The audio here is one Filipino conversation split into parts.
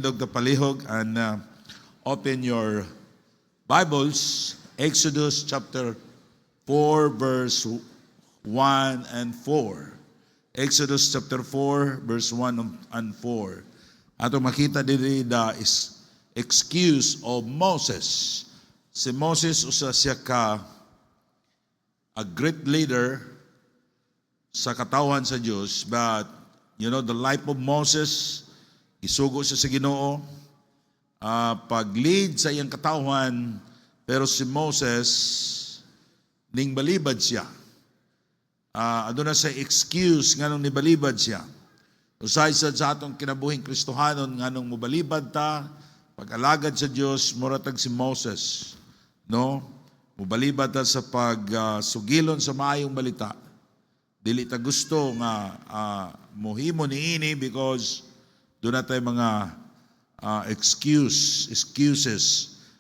Dr. Palihog, and open your Bibles, Exodus chapter 4, verse 1 and 4. Exodus chapter 4, verse 1 and 4. Ato makita diri the excuse of Moses. Si Moses usa siya ka a great leader sa katawan sa Diyos, but the life of Moses, isugo siya sa Ginoo, pag-lead sa iyang katawan, pero si Moses, ning balibad siya. Ano na sa excuse nga nung nibalibad siya. Usay sa atong kinabuhing Kristohanon nga nung mubalibad ta, pag-alagad sa Diyos, muratag si Moses. No? Mubalibad ta sa pagsugilon sa maayong balita. Dili ta gusto nga muhimo niini because doon na tayo mga excuses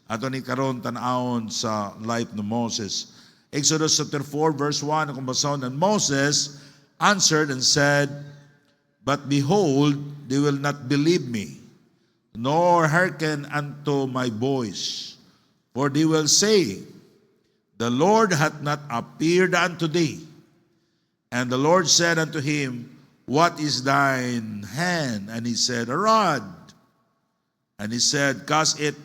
ato ni karon tan-awon sa life ni Moses. Exodus chapter 4 verse 1 kung basahon, and Moses answered and said, "But behold, they will not believe me, nor hearken unto my voice. For they will say, the Lord hath not appeared unto thee. And the Lord said unto him, What is thine hand? And he said, A rod. And he said, Cast it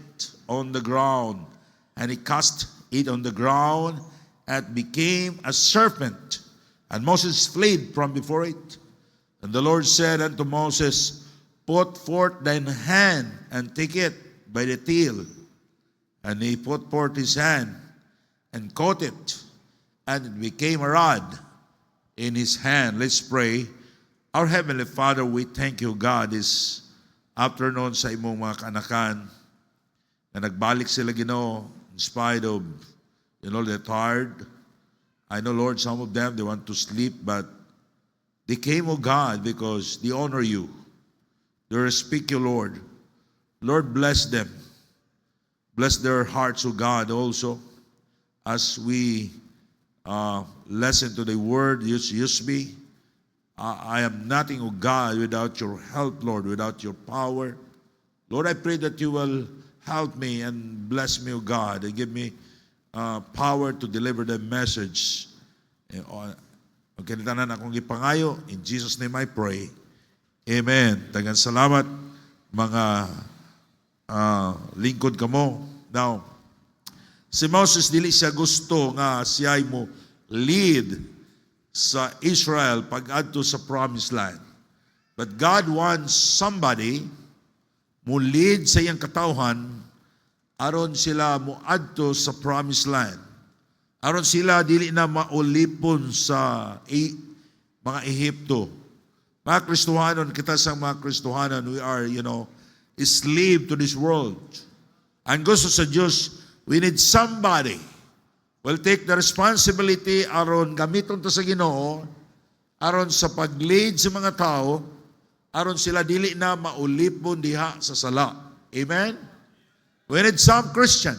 on the ground. And he cast it on the ground, and became a serpent. And Moses fled from before it. And the Lord said unto Moses, Put forth thine hand, and take it by the tail. And he put forth his hand, and caught it, and it became a rod in his hand." Let's pray. Our Heavenly Father, we thank you, God, this afternoon sa imong mga kanakan na nagbalik sila, Ginoo, in spite of, they're tired. I know, Lord, some of them, they want to sleep, but they came, oh God, because they honor you. They respect you, Lord. Lord, bless them. Bless their hearts, oh God, also, as we listen to the word. Use me. I am nothing, O God, without your help, Lord, without your power. Lord, I pray that you will help me and bless me, O God, and give me power to deliver the message. Okay, tanan akong ipangayo. In Jesus' name I pray. Amen. Daghang salamat, mga lingkod kamo. Now, si Moses dili siya gusto nga siya mo lead sa Israel pag-adto sa promised land. But God wants somebody mo lead sa iyang katawhan aron sila mo adto sa promised land. Aron sila dili na maulipon sa mga Ehipto. Mga Kristohanon, kita sa mga Kristohanon, we are, slave to this world. Ang gusto sa Diyos, we need somebody will take the responsibility aron gamiton to sa Ginoo, aron sa pag-lead sa mga tao, aron sila dili na maulipon diha sa sala. Amen? We need some Christian.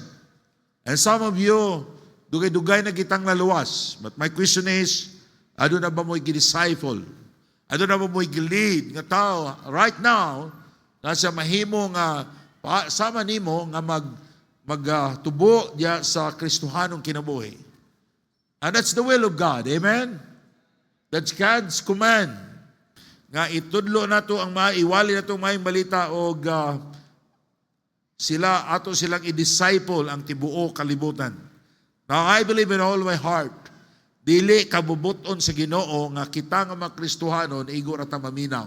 And some of you, dugay-dugay na kitang naluwas. But my question is, ano na ba mo'y gidisciple? Ano na ba mo'y gilid nga tao right now, nasa mahimo nga, sama nimo nga magtubo diya sa Kristohanong kinabuhi. And that's the will of God. Amen? That's God's command. Nga itudlo na to ang maiwali na itong maayong balita o silang i-disciple ang tibuo kalibutan. Now, I believe in all my heart, dili kabubuton sa Ginoo nga kita nga mga Kristohanon igor at maminaw.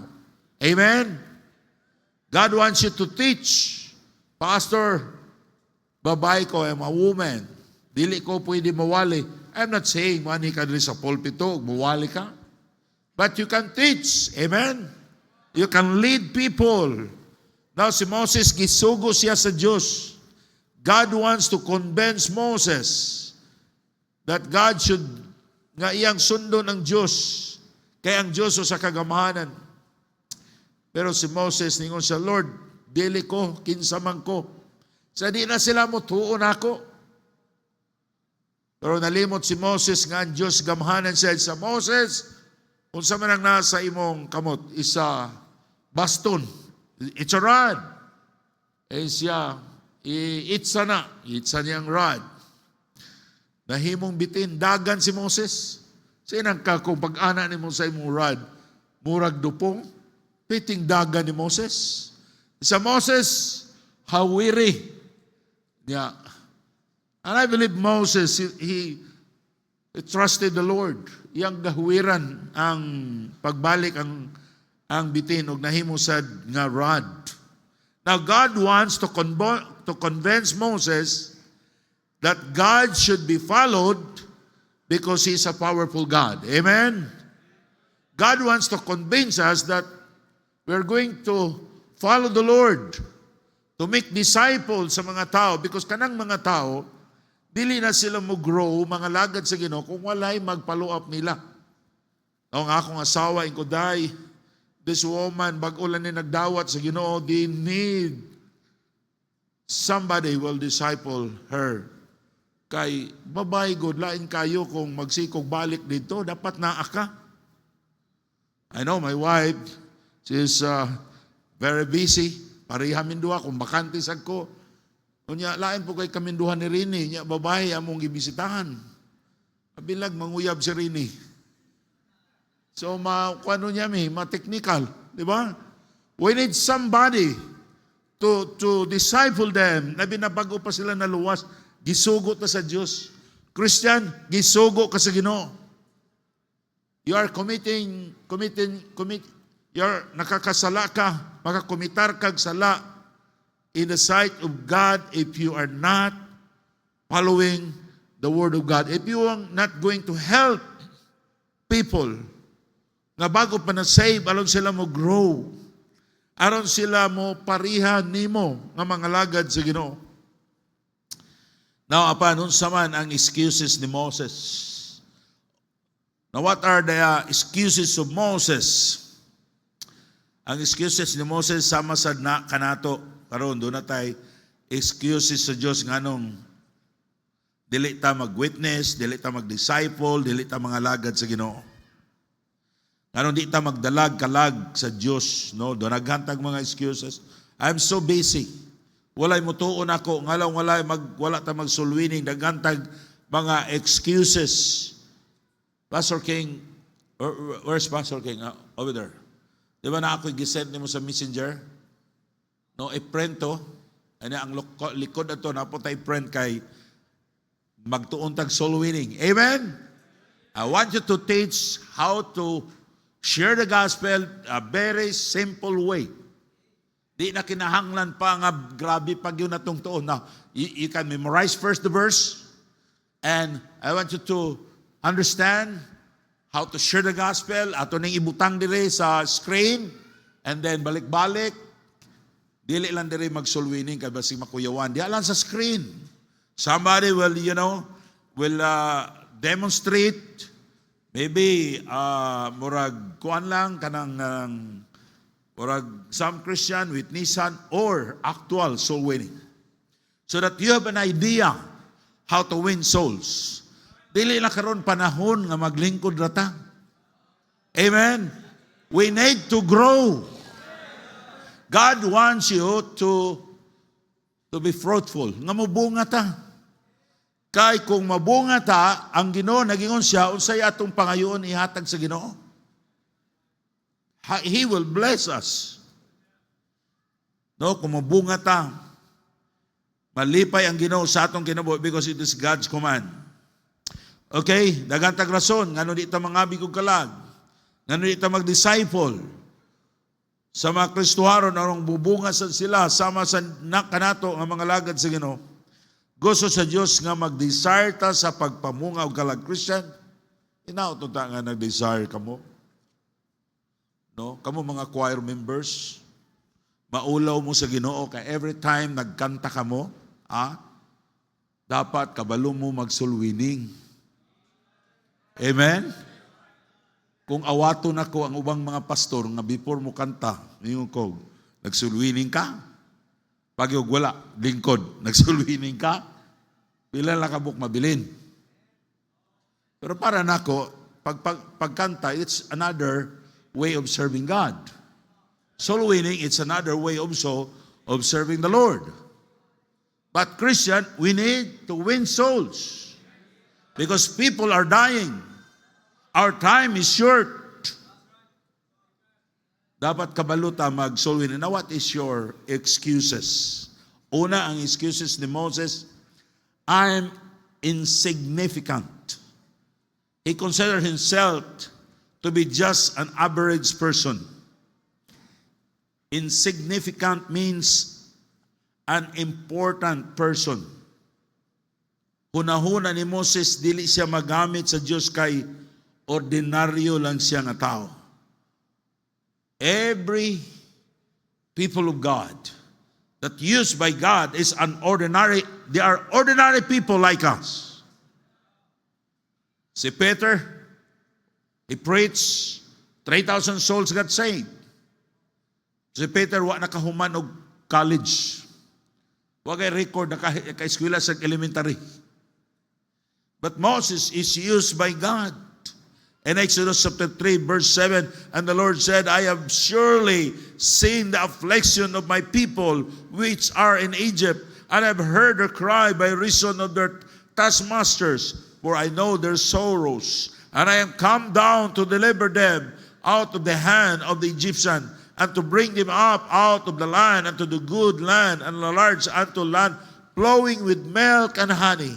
Amen? God wants you to teach. Pastor, babae ko, I'm a woman. Dili ko pwede mawali. I'm not saying mani ka rin sa pulpito, mawali ka. But you can teach. Amen? You can lead people. Now si Moses, gisugo siya sa Diyos. God wants to convince Moses that God should nga iyang sundo ng Diyos. Kaya ang Diyos o sa kagamahanan. Pero si Moses, ningon siya, Lord, dili ko, kinsamang ko. Sa di na sila mo tuon ako. Pero nalimot si Moses nga ang Diyos gamhanan siya sa Moses, unsa man ang nasa imong kamot, isa baston. It's a rod. siya, itsa niyang rod. Nahimong bitin, dagan si Moses. Sinang ka kung pag-ana ni mo sa imong rod, murag dupong, piting dagan ni Moses. Sa Moses, hawiri. Yeah. And I believe Moses, he trusted the Lord. Iyang gahuwiran ang pagbalik ang bitin og nahimo sad nga rod. Now God wants to convince Moses that God should be followed because He's a powerful God. Amen? God wants to convince us that we're going to follow the Lord, to make disciples sa mga tao, because kanang mga tao, dili na sila mo grow, mga lagad sa Ginoo kung walay mag-follow up nila. Ang akong asawa, inkuday, this woman, bago lang ni nagdawat sa Ginoo, they need somebody will disciple her. Kay babay god, lain kayo kung magsikog balik dito, dapat naa ka. I know my wife, she's very busy. Pareha minduha, kung bakantis ako. Kunya, lain po kay kaminduhan ni Rini. Nya, babae among gibisitahan. Kabilag, manguyab si Rini. So, kuano niya ma-technical. Di ba? We need somebody to disciple them. Na binabago pa sila na luwas. Gisugo ta sa Diyos. Christian, gisugo ka sa Ginoo. You are you're nakakasala ka, makakumitar kag sala in the sight of God if you are not following the Word of God. If you are not going to help people nga bago pa na-save, aron sila mo grow, aron sila mo pariha nimo nga mga lagad sa Ginoo. Now, nun saman ang excuses ni Moses. Now, what are the excuses of Moses? Ang excuses ni Moses sama sa kanato. Karon doon na tayo excuses sa Diyos nganong dili ta mag-witness, dili ta mag-disciple, dili ta mga lagad sa Ginoo. Nganong di ta magdalag kalag sa Diyos, no? Doon naghantag mga excuses. I'm so busy. Walay mutuon ako, ngalaw wala ta magsulwining, naghantag mga excuses. Pastor King, where's Pastor King? Over there. Di ba na ako gisend nimo sa messenger? No, i-friend to. Ano ang likod na to, napotay friend kay magtuon tag soul winning. Amen? I want you to teach how to share the gospel a very simple way. Di na kinahanglan pa nga grabe pag yun natong tuon. Now, you can memorize first the verse, and I want you to understand how to share the gospel. Ato nang ibutang dire sa screen, and then balik-balik. Dili lang dire mag-soul-winning kay basig makuyawan. Di lang sa screen. Somebody will, demonstrate. Maybe, murag kuan lang, kanang, murag some Christian with Nissan or actual soul-winning. So that you have an idea how to win souls. Dili na karon panahon nga maglingkod rata. Amen? We need to grow. God wants you to be fruitful. Nga mabunga ta. Kay kung mabunga ta, ang Ginoo nagingon siya, unsay atong pangayoon ihatag sa Ginoo. He will bless us. No, kung mabunga ta, malipay ang Ginoo sa atong kinabuhi because it is God's command. Okay, dagantag rason, ngano di ta mangabig og kalag, ngano di ta mag-disciple sa mga Kristoharon arong bubunga sa sila sama sa kanato nga mga lagad sa Ginoo. Gusto sa Dios nga mag-desire ta sa pagpamunga og kalag Christian. Inauto ta nga nag-desire kamo. No, kamo mga choir members, maulaw mo sa Ginoo kay every time nagkanta kamo, dapat kabalo mo mag-soul winning. Amen? Kung awato na ko ang ubang mga pastor nga before mo kanta, ngayon ko, nagsulwining ka? Pag yung wala, lingkod, nagsulwining ka? Pila lang kabuk mabilin. Pero para nako, pagkanta, it's another way of serving God. Soul winning, it's another way also of serving the Lord. But Christian, we need to win souls because people are dying. Our time is short. Dapat kabaluta mag-soul winning. Now, what is your excuses? Una, ang excuses ni Moses, I'm insignificant. He considered himself to be just an average person. Insignificant means an important person. Hunahuna ni Moses, dili siya magamit sa Diyos kay ordinaryo lang siya nga tao. Every people of God that used by God is an ordinary, they are ordinary people like us. Si Peter, he preached, 3,000 souls got saved. Si Peter, wa nakahuman og college. Wa kay record, naka-eskwela sa elementary. But Moses is used by God. In Exodus chapter 3, verse 7, and the Lord said, I have surely seen the affliction of my people which are in Egypt, and I have heard their cry by reason of their taskmasters, for I know their sorrows. And I am come down to deliver them out of the hand of the Egyptian, and to bring them up out of the land unto the good land, and large unto land flowing with milk and honey,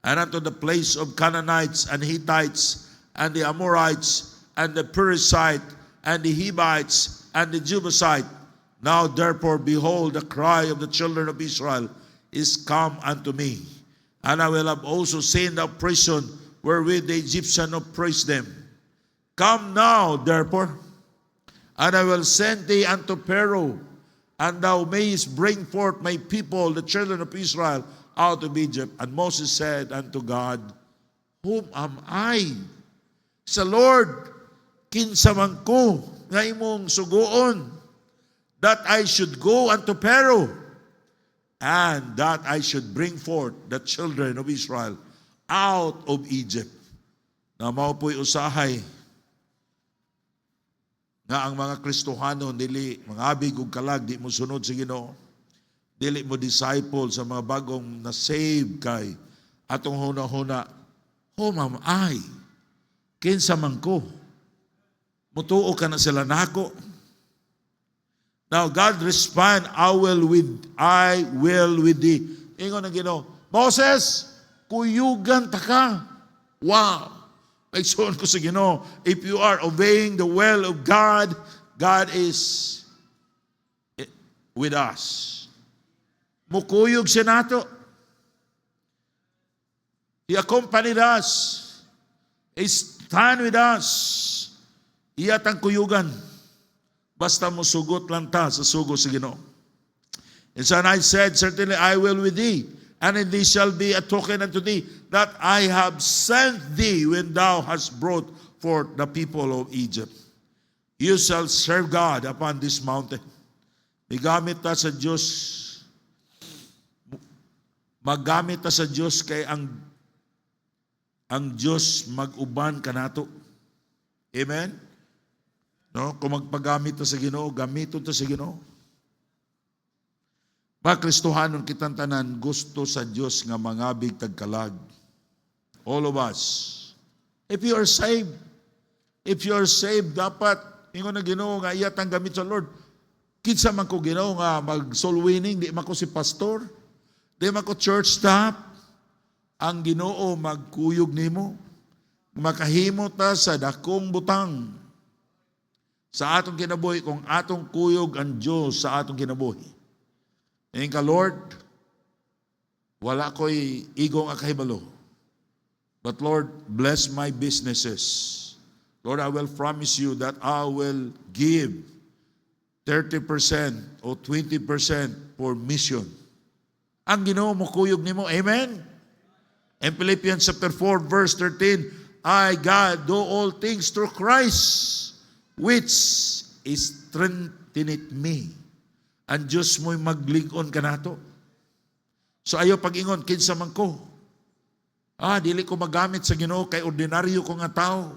and unto the place of Canaanites and Hittites, and the Amorites, and the Perizzite, and the Hivites, and the Jebusite. Now therefore, behold, the cry of the children of Israel is come unto me. And I will have also seen the oppression wherewith the Egyptian oppressed them. Come now, therefore, and I will send thee unto Pharaoh, and thou mayest bring forth my people, the children of Israel, out of Egypt. And Moses said unto God, whom am I? Sa Lord, kinsa man ko nga imong sugoon, that I should go unto Pharaoh, and that I should bring forth the children of Israel out of Egypt. Na mao po'y usahay nga ang mga Kristohano dili mangabig og kalag, di mo sunod sa Ginoo, dili mo disciple sa mga bagong na-save kay atong huna-huna, whom am I? Kinsa man ko? Mutuo ka na sila nako. Now God respond, I will with thee. Ingon ang Ginoo, Moses, kuyugan ta ka. Wow. Nagsuon ko sa Ginoo, if you are obeying the will of God, God is with us. Mukuyog siya nato. He accompanied us. He stand with us. Iyatang kuyugan. Basta mo sugot lang ta sa sugo sa Ginoo. And so I said, certainly I will with thee, and in thee shall be a token unto thee, that I have sent thee when thou hast brought forth the people of Egypt. You shall serve God upon this mountain. Magamit ta sa Diyos. Magamit ta sa Diyos kay ang Diyos mag-uban kanato. Amen? No? Kung magpagamit ta sa Ginoo, gamiton ta sa Ginoo. Mga Kristohanon kitang tanan, gusto sa Diyos nga mangabig tagkalag. All of us. If you are saved, dapat ingon na Ginoo nga iyatang gamit sa Lord. Kinsa man ko Ginoo nga mag-soul winning, di man ko si pastor, di man ko church staff. Ang Ginoo magkuyog nimo. Makahimo ta sa dakong butang sa atong kinabuhi kung atong kuyog ang Diyos sa atong kinabuhi. Ngayon ka, Lord, wala ko'y igong akahibalo. But Lord, bless my businesses. Lord, I will promise you that I will give 30% or 20% for mission. Ang Ginoo mo kuyog nimo. Amen? In Philippians chapter 4, verse 13, I, God, do all things through Christ, which is strengtheneth me. Ang Diyos mo'y maglingon ka nato. So ayaw pag-ingon, kinsa man ko. Dili ko magamit sa Ginoo kay ordinaryo ko nga tao.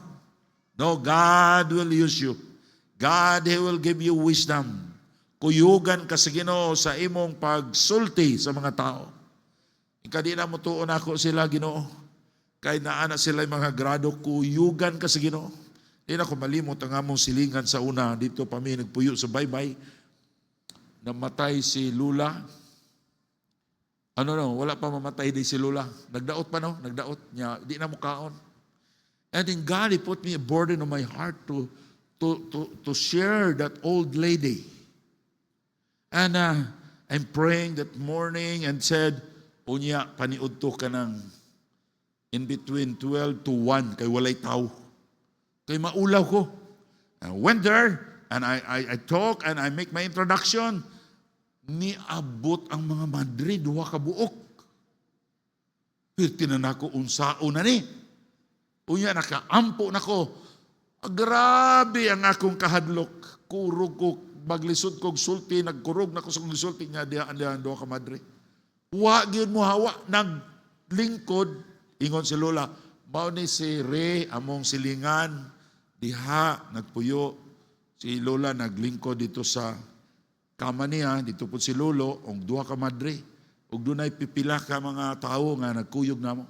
No, God will use you. God, He will give you wisdom. kuyugan ka sa Ginoo sa imong pagsulti sa mga tao. Ika di na mo tuon ako sila, Ginoo. Kay naana sila yung mga grado, kuyugan ka sa Ginoo. Di na ko malimot ang among silingan sa una. Dito pa mi nagpuyo sa baybay. Namatay si Lula. Wala pa mamatay di si Lula. Nagdaot pa no? Nagdaot niya. Di na mo kaon. And then God, He put me a burden on my heart to share that old lady. And I'm praying that morning and said, unya, paniudto ka ng in between 12 to 1 kay walay tao. Kay maulaw ko. I went there and I talk and I make my introduction. Niabot ang mga Madrid, duha ka buok. Pirti na nako unsaon na ni. Unya, nakaampo na ko. Grabe ang akong kahadlok. Kurog ko, maglisod kong sulti, nagkurog na ko sa kong sulti niya, diyan duha ka Madrid. Wa gyud mo hawa, naglingkod, ingon si Lola, mao ni si Re, among silingan, diha, nagpuyo, si Lola naglingkod dito sa kama niya, dito po si Lolo, ang duha ka Madrid, ug dunay pipila ka mga tao nga nagkuyog na mo.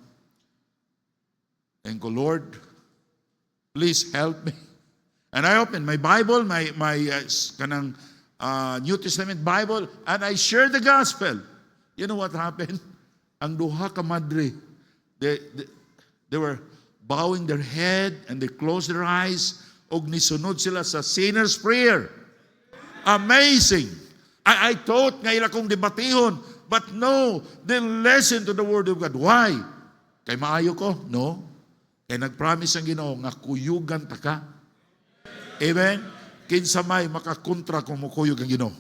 And ko, Lord, please help me. And I opened my Bible, my kanang New Testament Bible, and I shared the gospel. You know what happened? Ang duha ka Madre, they were bowing their head and they closed their eyes, og nisunod sila sa sinner's prayer. Amazing. I thought nga ila kong debatihon, but no, they listen to the word of God. Why? Kay maayo ko? No. Kaya nag-promise ang Ginoo nga kuyugan ta ka. Amen? Kinsa may makakontra kung mukuyog ang Ginoo.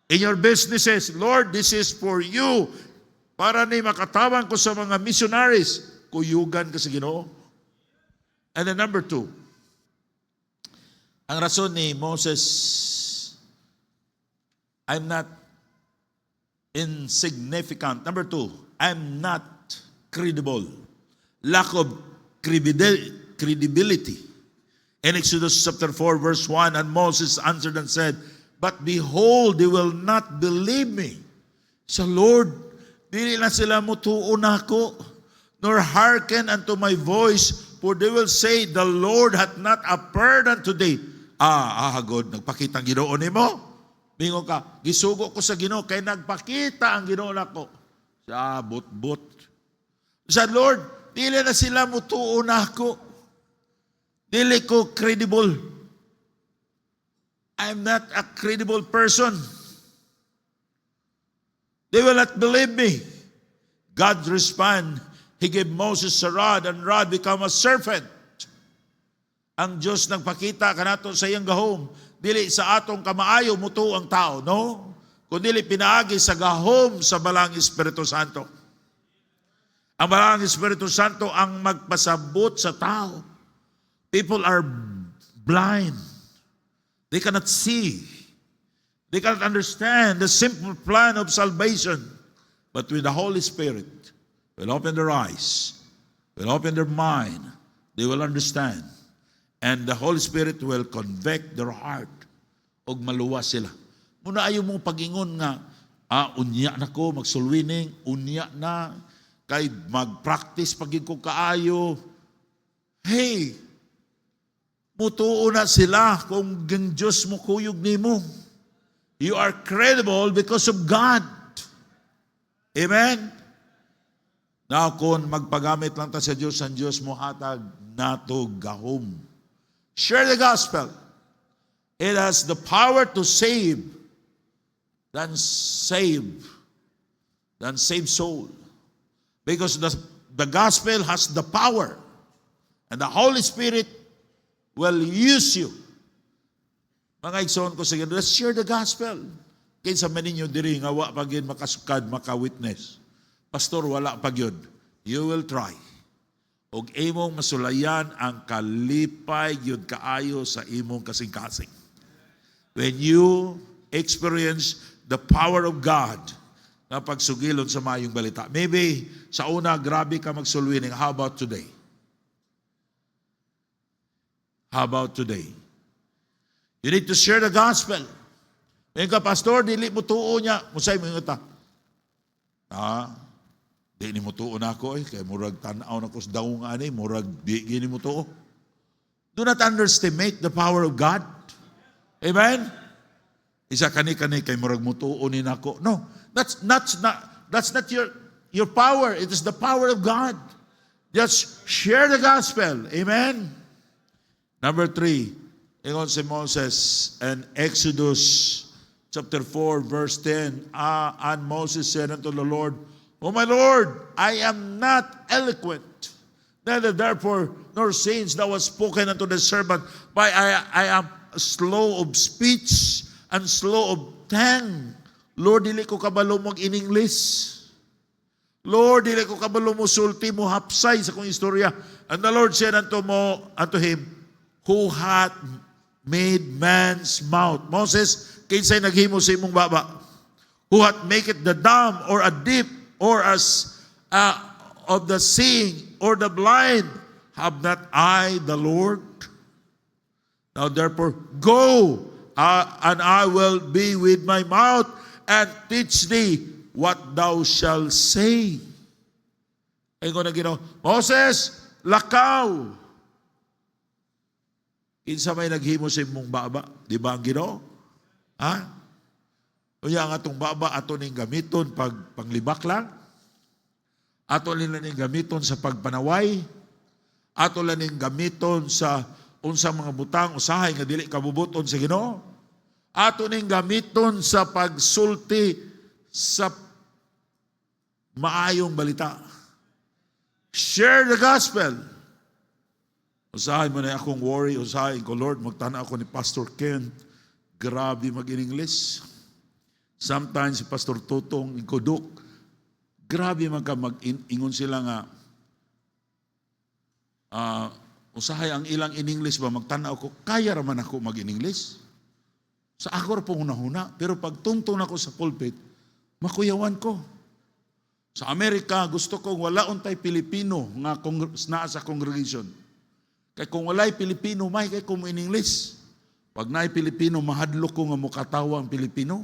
In your businesses, Lord, this is for you. Para ni makatawan ko sa mga missionaries, kuyugan ka sa Ginoo. And then number 2, ang rason ni Moses, I'm not insignificant. Number 2, I'm not credible. Lack of credibility. In Exodus chapter 4, verse 1, and Moses answered and said, but behold, they will not believe me. Sa Lord, dili na sila mutuon ako, nor hearken unto my voice, for they will say, the Lord hath not appeared unto thee. God, nagpakita ang Ginoo nimo. Bingo ka, gisugo ko sa Ginoo, kay nagpakita ang Ginoo nako. Sa but. Sa Lord, dili na sila mutuon ako. Dili ko credible. I'm not a credible person. They will not believe me. God respond, He gave Moses a rod, and rod become a serpent. Ang Diyos nagpakita kanato sa iyang gahom. Dili sa atong kamaayo mutuo ang tao, no? Kundi pinaagi sa gahom sa balang Espiritu Santo. Ang balang Espiritu Santo ang magpasabot sa tao. People are blind. They cannot see. They cannot understand the simple plan of salvation. But with the Holy Spirit, will open their eyes, will open their mind, they will understand. And the Holy Spirit will convict their heart. Og maluwas sila. Muna ayaw mong pag-ingon nga, unya na ko, magsulwining, unya na, kay mag-practice pagin ko kaayo. Hey, mutuo na sila kung ang Diyos mo kuyog nimo. You are credible because of God. Amen? Now, kung magpagamit lang ta sa Diyos, ang Diyos mo hatag nato gahom. Share the gospel. It has the power to save than save soul. Because the gospel has the power. And the Holy Spirit will use you. Mga igsoon ko sa inyo, let's share the gospel. Kinsa man ninyo diri nga wa pa gyud makasukad, maka-witness. Pastor, wala pa gyud. You will try. Og imong masulayan ang kalipay gyud kaayo sa imong kasing-kasing. When you experience the power of God na pagsugilon sa mayong balita. Maybe sa una grabe ka magsulwining. How about today? How about today? You need to share the gospel. Ngayon ka, pastor, dili mo tuo niya. Musay mo yung ita. Di ni mo tuo na ako kaya murag tanaw na ko sa daong ani, murag di gini mo tuo. Do not underestimate the power of God. Amen? Isa kani-kani kay murag mo tuo ni nako. No, that's not your power. It is the power of God. Just share the gospel. Amen? Number 3, ingon si Moses and Exodus chapter 4, verse 10, and Moses said unto the Lord, O my Lord, I am not eloquent, neither therefore nor since thou hast spoken unto the servant, but I am slow of speech and slow of tongue. Lord, dili ko kabalo mag in English. Lord, dili ko kabalo mo sulti mo hapsay sa kong istorya. And the Lord said unto him, Who hath made man's mouth? Moses, kinsay naghimo sa imong baba? Who hath make it the dumb or a deaf or as of the seeing or the blind? Have not I the Lord? Now therefore go, and I will be with my mouth and teach thee what thou shalt say. Ay ko na ginawa, Moses, lakaw. Kinsa may naghimo sa imong baba? Di ba ang Ginoo? Kaya nga itong baba ato ning gamiton panglibak lang. Ato nila ning gamiton sa pagpanaway. Ato lang ning gamiton sa unsang mga butang usahay nga dili kabubuton sa Ginoo. Ato ning gamiton sa pagsulti sa maayong balita. Share the gospel. Usahay mo na akong worry, usahay ko, Lord, magtana ako ni Pastor Ken. Grabe mag-in-English. Sometimes si Pastor Tutong, Kodok, grabe man ka mag-ingon sila nga, usahay ang ilang in-English ba, magtanaw ko, kaya raman ako mag-in-English. Sa ako po huna-huna, pero pag tungtong ako sa pulpit, makuyawan ko. Sa Amerika, gusto kong wala untay Pilipino nga naa sa congregation. Kaya kung wala'y Pilipino, may kay kung in-English. Pag na'y Pilipino, mahadlok ko nga mukatawa ang Pilipino.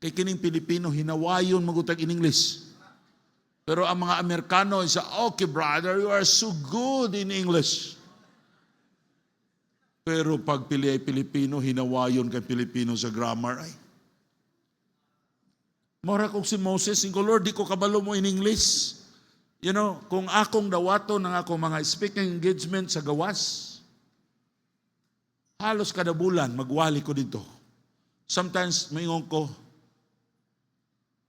Kay kining Pilipino, hinawayon magutag in English. Pero ang mga Amerikano, isa, okay brother, you are so good in English. Pero pag pili ay Pilipino, hinawayon kay Pilipino sa grammar ay. Mora kong si Moses, ko, Lord, di ko kabalo mo in English. You know, kung akong dawato ng akong mga speaking engagement sa gawas, halos kada bulan, magwali ko dito. Sometimes, mayingon ko,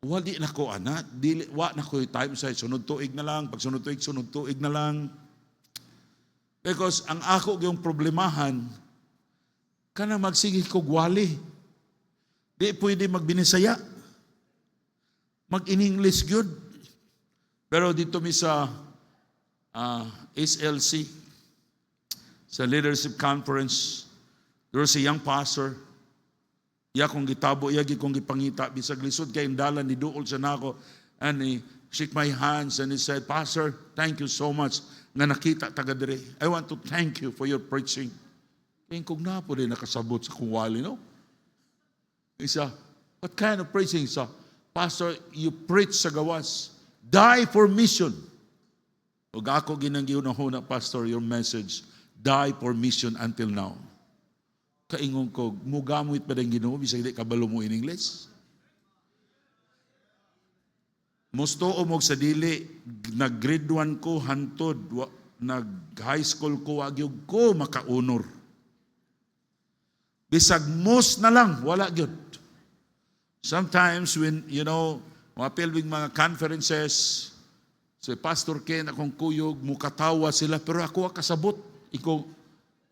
wali na ko, wa na ko yung time sa sunod tuig na lang, pag sunod tuig na lang. Because ang ako yung problemahan, kana magsige ko gwali. Di pwede magbinisaya. Mag-in-English good. Pero dito mi sa SLC, sa Leadership Conference, there was a young pastor, iya kong gitabo, iya kong gipangita, bisag lisod kay indalan ni duol sa nako, and he shook my hands and he said, Pastor, thank you so much nga nakita taga dire. I want to thank you for your preaching. Kaya kong na po rin nakasabot sa kuwali, no? Isa, what kind of preaching? Isa, Pastor, you preach sa gawas. Die for mission. Huwag ako ginanggiunahuna, Pastor, your message. Die for mission until now. Kaingon ko, mugamit pa rin Ginoo, bisag di kabalo mo in English. Musto o mo sa dili, nag-grade 1 ko, hantod, nag-high school ko, wagyog ko makaunor. Bisag most na lang, wala gyud. Sometimes when, you know, mga pilbing mga conferences, si Pastor Ken, akong kuyog, mukatawa sila, pero ako kasabot. Ikaw,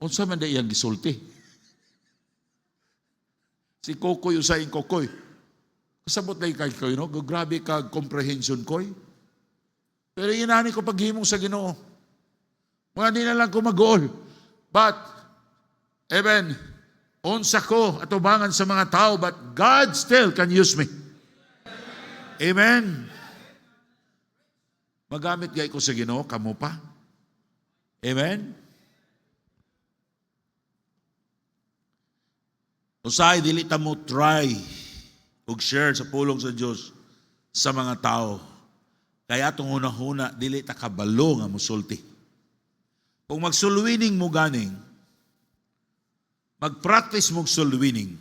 unsa man da iyang gisulti? Si Kokoy, usayin Kokoy. Kasabot na ikay ko, no? Grabe ka comprehension koy. Pero inani ko paghimong sa Ginoo. Mga di na lang ko mag-goal. But, even, unsa ko atubangan sa mga tao, but God still can use me. Amen. Magamit gay ko sa Ginoo, kamo pa. Amen. Usahay dili ta mo try ug share sa pulong sa Dios sa mga tao. Kaya atong hunahuna dili ta kabalo nga musulti. Kung magsulwining mo ganing, mag-practice mo sulwining,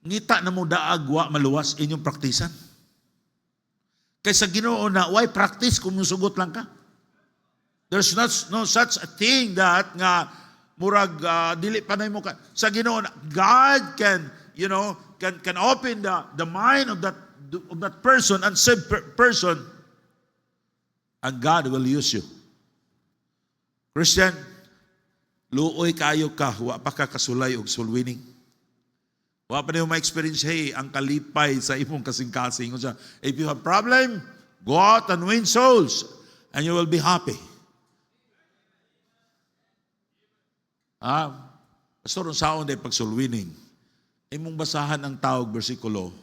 ngita na mo daag wa maluwas inyong praktisan. Kaysa Ginoo na why practice kung musugot lang ka? There's no such a thing that nga murag dili panay mo ka. Sa Ginoo na God can, can open the mind of that person and save person, and God will use you. Christian, luoy kayo ka, wa pa ka kasulay og sulwining. Wa pa niyo ma-experience, hey, ang kalipay sa imong kasing-kasing. If you have problem, go out and win souls, and you will be happy. Pastor, saan day pagsulwining? Imong basahan ang tawag, versikulo,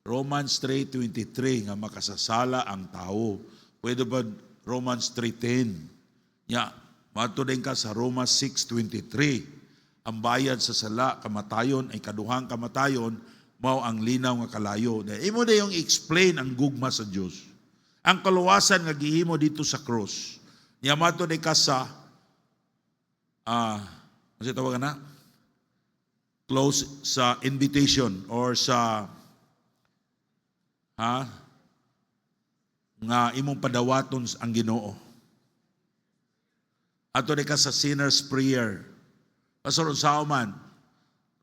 Romans 3:23, nga makasasala ang tao. Pwede ba Romans 3:10? Mato din ka sa Romans 6:23. Ang bayad sa sala, kamatayon, ay kaduhang kamatayon, mao ang linaw nga kalayo. Imo na yung explain ang gugma sa Diyos. Ang kaluwasan nga gihimo dito sa cross. Mato din ka sa, ano tawag na? Close sa invitation or sa, nga imong padawaton ang Ginoo. Ato di ka sa sinner's prayer. Pastor, sao man,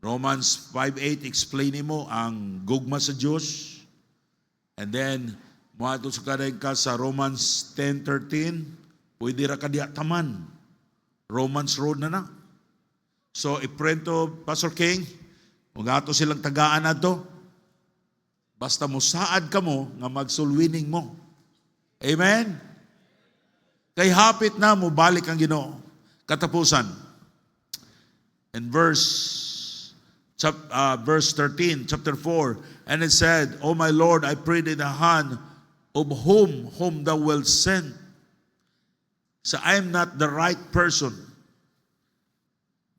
Romans 5:8 explain mo ang gugma sa Diyos. And then, muato sa kadayon ka sa Romans 10:13, pwede ra ka diya taman. Romans road na. So, iprento, Pastor King, kung ato silang tagaan na to, basta mo saad ka mo, nga magsulwining mo. Amen? Kay hapit na mo balik ang Ginoo. Katapusan. In verse 13, chapter 4, and it said, O my Lord, I prayed in the hand of whom thou wilt send. So I am not the right person.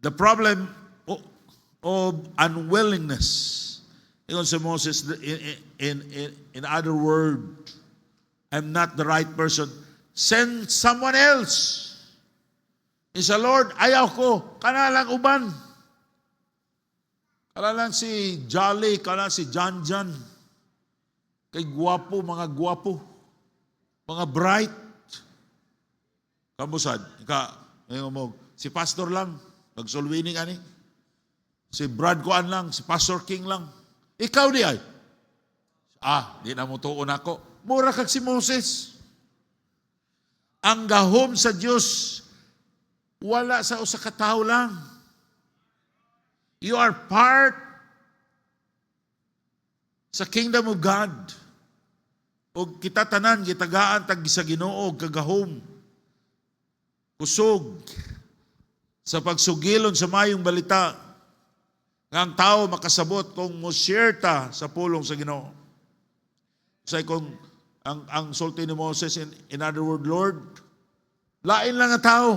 The problem of unwillingness. Ingon si Moses, in other words, I'm not the right person. Send someone else. Isa, Lord, ayaw ko. Kanalang uban. Kanalang si Jolly, kanalang si John. Kay guwapo, mga guwapo. Mga bright. Kamusad. Si pastor lang. Nagsulwining ani. Si Brad Kuan lang. Si Pastor King lang. Ikaw di ay. Di na mo tuon ako. Mura kag si Moses. Ang gahom sa Diyos, wala sa usa ka tawo lang. You are part sa kingdom of God. O kita tanan, gitagaan, tag sa Ginoo, kagahom. Kusog. Sa pagsugilon sa mayong balita, nga ang tao makasabot kung mo-share ta sa pulong sa Ginoo. Say kung ang sulti ni Moses, in other word, Lord, lain lang ang tao.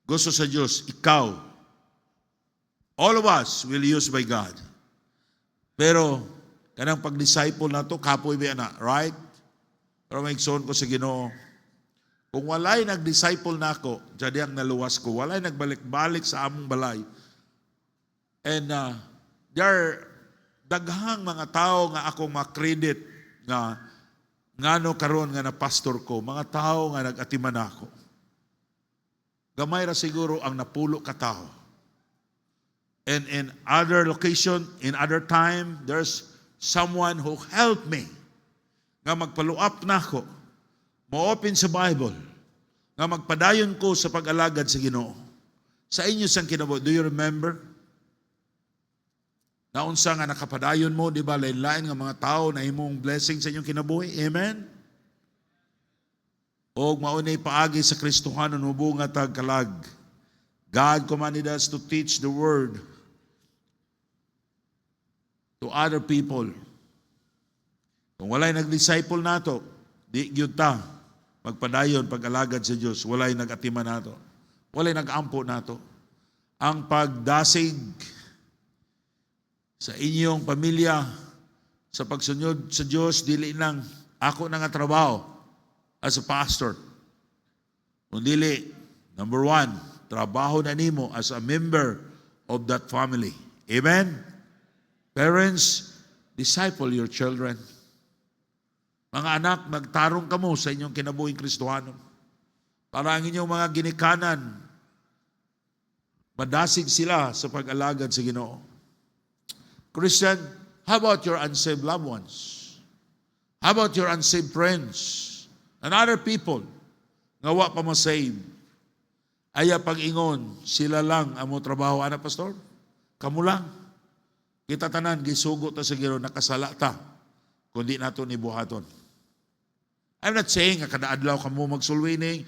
Gusto sa Diyos, ikaw. All of us will use by God. Pero, kanang pag-disciple na to, kapoy ba na, right? Pero may igsoon ko sa Ginoo, kung walay nag-disciple na ako, dyan ang naluwas ko, walay nagbalik-balik sa among balay. And there are daghang mga tao nga akong makredit nga ngano karon nga na pastor ko, mga tao nga nag-atiman ako. Gamay ra siguro ang napulo ka tao. And in other location, in other time, there's someone who helped me nga magpaluap na ako, mo-open sa Bible, nga magpadayon ko sa pag-alagad sa Ginoo. Sa inyo sang kinabuhi, do you remember? Naunsa nga nakapadayon mo, di ba, lain-lain nga mga tao na imong blessing sa inyong kinabuhi. Amen? O maunay paagi sa Kristohanon, hubunga tagkalag. God commanded us to teach the word to other people. Kung walay nag-disciple nato, di gyud ta magpadayon pag-alagad sa Dios, walay nag-atiman nato. Walay nag-ampo nato. ang pagdasig sa inyong pamilya sa pagsunod sa Diyos, dili lang ako na nga trabaho as a pastor. Kung dili, number one, trabaho na nimo as a member of that family. Amen? Parents, disciple your children. Mga anak, magtarong kamo sa inyong kinabuhing Kristohano. Para ang inyong mga ginikanan, madasig sila sa pag-alagad sa Ginoo. Christian, how about your unsaved loved ones? How about your unsaved friends and other people nga wa pa masave? Aya pag-ingon, sila lang ang mo trabaho, ana pastor? Kamu lang. Kita tanan, gisugo ta sa Ginoo, nakasala ta, kundi nato ni buhaton. I'm not saying nga kada adlaw kamo magsulwining,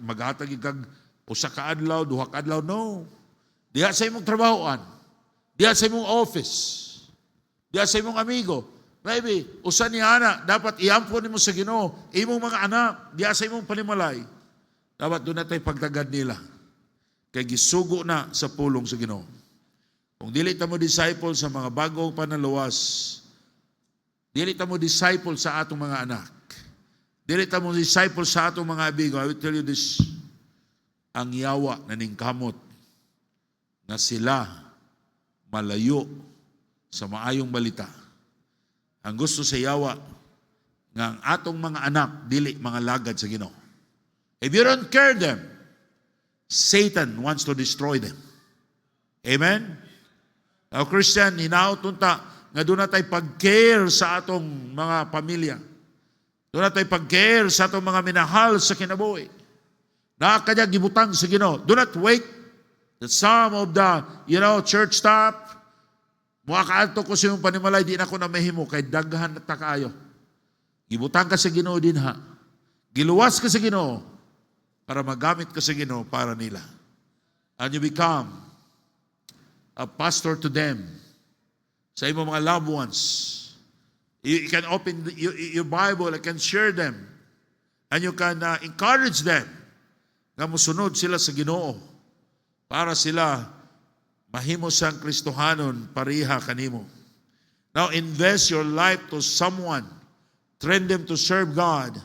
maghatag kag usa ka adlaw, duha ka adlaw. No. Diha sa imong trabahoan, diha sa imong office, diha sa imong amigo. Maybe usa ni ana dapat iampo nimo sa Ginoo imong mga anak, diha sa imong panimalay. Dapat doon natay pagtagad nila. Kay gisugo na sa pulong sa Ginoo. Kung dili ta mo disciple sa mga bagong panaluwas, dili ta mo disciple sa atong mga anak, dili ta mo disciple sa atong mga amigo, I will tell you this, ang yawa na ningkamot na sila malayo sa maayong balita. Ang gusto sa yawa nga ang atong mga anak dili mga lagad sa Ginoo. If you don't care them, Satan wants to destroy them. Amen? Now, Christian, hinaot unta nga doon na tayo pag-care sa atong mga pamilya. Doon na tayo pag-care sa atong mga minahal sa kinabuhi. Nakakanya gibutang sa Ginoo. Do not wait that some of the, church staff, mga kaanto ko sa iyong panimalay, di na ako na mahimo, kay daghan na takaayo. Gibutang ka sa Ginoo din ha. Giluwas ka sa Ginoo para magamit ka sa Ginoo para nila. And you become a pastor to them, sa imong mga loved ones. You can open your Bible, you can share them, and you can encourage them nga musunod sila sa Ginoo para sila mahimo sang Kristohanon pareha kanimo. Now invest your life to someone, train them to serve God.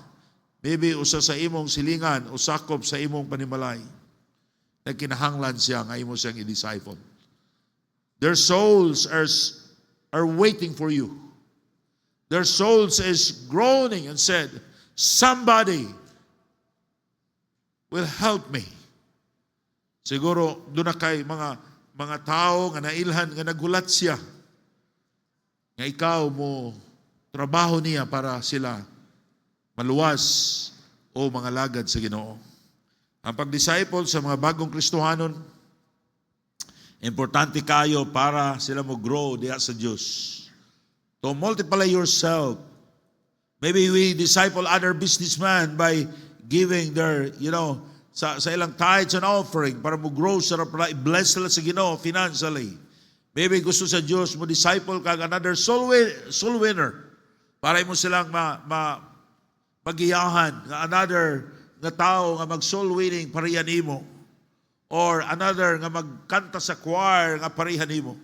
Maybe usa sa imong silingan, usakop sa imong panimalay, na kinahanglan siya nga imo siyang i-disciple. Their souls are waiting for you. Their souls is groaning and said, somebody will help me. Siguro doon na kay mga tao nga nailhan, nga nagulat siya, nga ikaw mo trabaho niya para sila maluwas o mga lagad sa Ginoo. Ang pag-disciple sa mga bagong Kristohanon, importante kayo para sila mo grow diha sa Diyos. To multiply yourself. Maybe we disciple other businessmen by giving their, sa ilang tithes and offering para mo grow sa bless sila sa Ginoo financially. Maybe gusto sa Diyos mo disciple kag another soul winner para mo silang magiyahan nga another nga tao nga mag soul winning pareha nimo. Or another nga magkanta sa choir nga pareha nimo.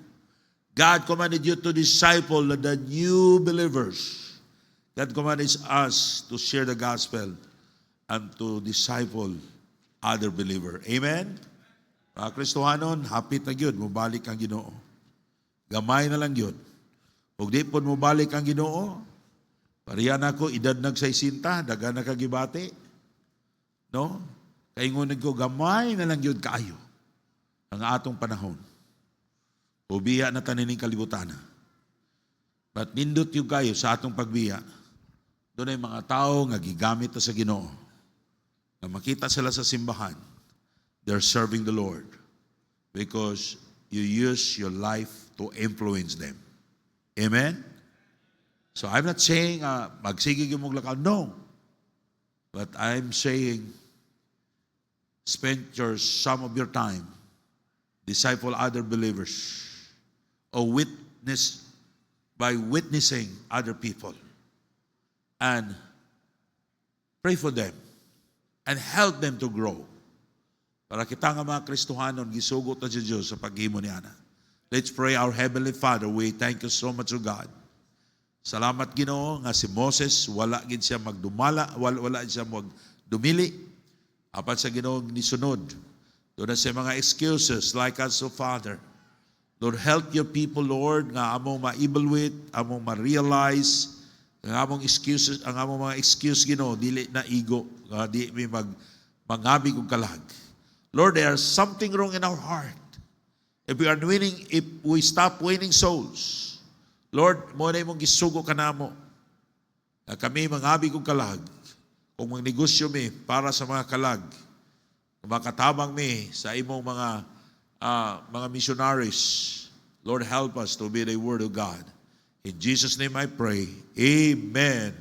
God commanded you to disciple the new believers. God commanded us to share the gospel and to disciple other believer. Amen? Mga Kristohanon, hapit na yun, mubalik ang Ginoo. Gamay na lang yun. Kung di po mubalik ang Ginoo, pareha na ko, edad nagsasinta, daga na kagibati. No? Kaya ngunin ko, gamay na lang yun kaayo ang atong panahon. Ubiya na tanining kalibutan. But nindot yung kayo sa atong pagbiya. Doon ay mga tao nga gigamit na sa Ginoo. Na makita sila sa simbahan, they're serving the Lord because you use your life to influence them. Amen? So I'm not saying magsigig yung maglakaw. No. But I'm saying spend some of your time disciple other believers or witness by witnessing other people and pray for them and help them to grow Para kita nga mga Kristohanon, gisugot na si Diyos sa paghimo ni Ana. Let's pray. Our Heavenly Father, we thank you so much, O God. Salamat Ginoo nga si Moses, wala gid siya magdumala, wala siya magdumili. Apan sa Ginoo nisunod. Doon na siya mga excuses like us, O Father. Lord, help your people, Lord, nga among ma-evaluate, among ma-realize, ang among excuses, ang among mga excuse Ginoo dili na igo, di mi mangabig og kalag. Lord, there's something wrong in our heart. If we stop winning souls, Lord, mo na imong gisugo kanamo. Na kami mangabig og kalag. Kung magnegosyo mi para sa mga kalag, makatabang mi sa imong mga missionaries. Lord, help us to obey the word of God. In Jesus' name I pray. Amen.